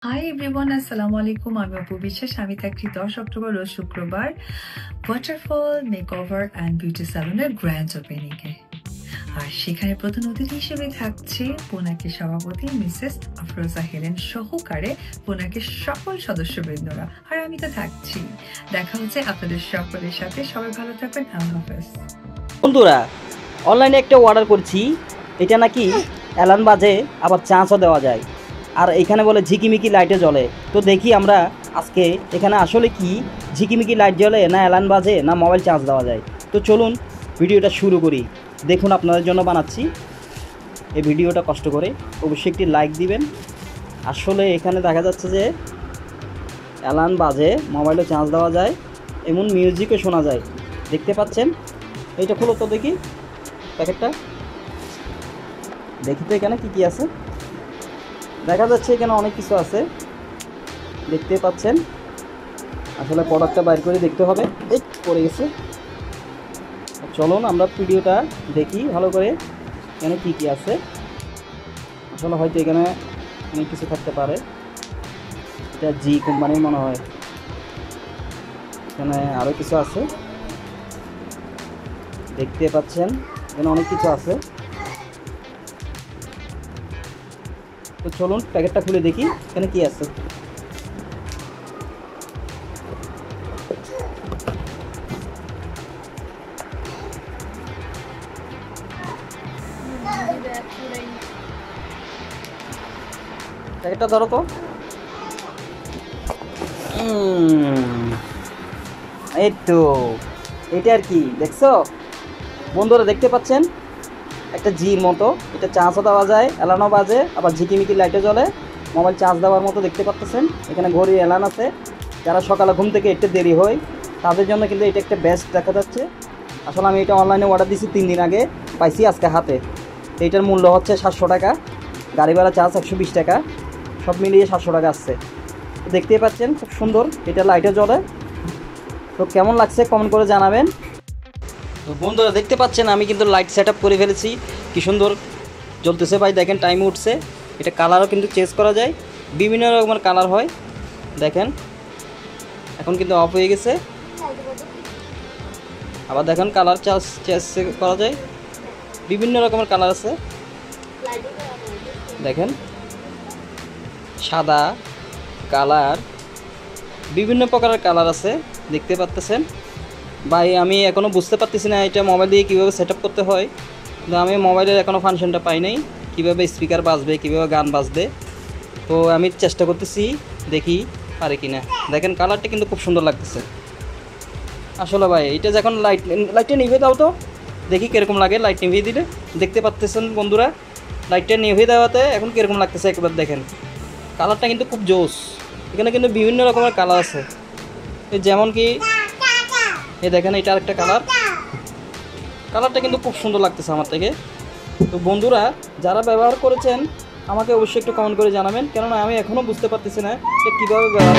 Hi everyone, আসসালামু আলাইকুম। আমি অপু বিশ্বাস। আমি থাকছি 10 অক্টোবর রোজ শুক্রবার ওয়াটারফল মেকওভার অ্যান্ড বিউটি স্যালনের গ্র্যান্ড ওপেনিংয়ে। আর সেখানে প্রধান অতিথি হিসেবে থাকছে পুনাকের সভাপতি মিসেস আফরোজা হেলেন সহকারে পুনাকের সকল সদস্যবৃন্দরা। আর আমি তো থাকছি। দেখা হচ্ছে আপনাদের সকলের সাথে। সবাই ভালো থাকবেন। আল্লাহ হাফেজ। বন্ধুরা, অনলাইনে একটা অর্ডার করছি। এটা নাকি অ্যালার্ম বাজে, আবার চার্জও দেওয়া যায়। আর এখানে বলে ঝিকিমিকি লাইটে জ্বলে। তো দেখি আমরা আজকে এখানে আসলে কি ঝিকিমিকি লাইট জ্বলে, না অ্যালার্ম বাজে, না মোবাইল চার্জ দেওয়া যায়। তো চলুন ভিডিওটা শুরু করি। দেখুন, আপনাদের জন্য বানাচ্ছি এই ভিডিওটা। কষ্ট করে অবশ্যই একটি লাইক দিবেন। আসলে এখানে দেখা যাচ্ছে যে অ্যালার্ম বাজে, মোবাইলে চার্জ দেওয়া যায়, এমন মিউজিকও শোনা যায়। দেখতে পাচ্ছেন? এইটা খুলো তো দেখি প্যাকেটটা। দেখি তো এখানে কী কী আছে। দেখা যাচ্ছে এখানে অনেক কিছু আছে, দেখতে পাচ্ছেন। আসলে প্রোডাক্টটা বাইর করে দেখতে হবে। এই পড়ে গেছে। চলুন আমরা ভিডিওটা দেখি ভালো করে, এখানে কী কী আছে। আসলে হয়তো এখানে অনেক কিছু থাকতে পারে। এটা জি কোম্পানির মনে হয়। এখানে আরও কিছু আছে, দেখতে পাচ্ছেন। এখানে অনেক কিছু আছে। তো চলুন প্যাকেটটা খুলে দেখি এখানে কি আছে। প্যাকেটটা ধরো তো। এই তো, এটা আর কি দেখছো বন্ধুরা, দেখতে পাচ্ছেন একটা জির মতো। এটা চার্জও দেওয়া যায়, অ্যালার্মও বাজে, আবার ঝিকিমিকি লাইটে জ্বলে, মোবাইল চার্জ দেওয়ার মতো। দেখতে পাচ্ছেন এখানে ঘড়ি অ্যালার্ম আছে। যারা সকালে ঘুম থেকে একটু দেরি হয় তাদের জন্য কিন্তু এটা একটা বেস্ট দেখা যাচ্ছে। আসলে আমি এটা অনলাইনে অর্ডার দিয়েছি 3 দিন আগে, পাইছি আজকে হাতে। এইটার মূল্য হচ্ছে 700 টাকা, গাড়ি ভাড়া চার্জ 120 টাকা, সব মিলিয়ে 700 টাকা আসছে। তো দেখতেই পাচ্ছেন খুব সুন্দর, এটা লাইটে জ্বলে। তো কেমন লাগছে কমেন্ট করে জানাবেন। তো বন্ধুরা দেখতে পাচ্ছেন আমি কিন্তু লাইট সেট আপ করে ফেলেছি। কি সুন্দর জ্বলতেছে ভাই, দেখেন টাইম উঠছে। এটা কালারও কিন্তু চেঞ্জ করা যায়, বিভিন্ন রকমের কালার হয়। দেখেন এখন কিন্তু অফ হয়ে গেছে। আবার দেখেন কালার চেঞ্জ করা যায়, বিভিন্ন রকমের কালার আছে। দেখেন সাদা কালার, বিভিন্ন প্রকারের কালার আছে, দেখতে পাচ্ছেন ভাই। আমি এখনও বুঝতে পারতেছি না এটা মোবাইল দিয়ে কীভাবে সেট আপ করতে হয়। কিন্তু আমি মোবাইলের এখনও ফাংশনটা পাই নাই, কীভাবে স্পিকার বাজবে, কীভাবে গান বাজবে। তো আমি চেষ্টা করতেছি, দেখি পারে কি না। দেখেন কালারটা কিন্তু খুব সুন্দর লাগতেছে। আসলে ভাই এটা যখন লাইটটা নিভিয়ে দাও তো দেখি কীরকম লাগে। লাইট নিভিয়ে দিলে দেখতে পাচ্ছেন বন্ধুরা, লাইটটা নিভিয়ে দেওয়াতে এখন কীরকম লাগতেছে একবার দেখেন। কালারটা কিন্তু খুব জোস। এখানে কিন্তু বিভিন্ন রকমের কালার আছে, যেমন কি এই দেখেন এটা আরেকটা কালার। কালারটা কিন্তু খুব সুন্দর লাগতেছে আমার থেকে। তো বন্ধুরা যারা ব্যবহার করেছেন আমাকে অবশ্যই একটু কমেন্ট করে জানাবেন, কেননা আমি এখনও বুঝতে পারতেছি না যে কীভাবে ব্যবহার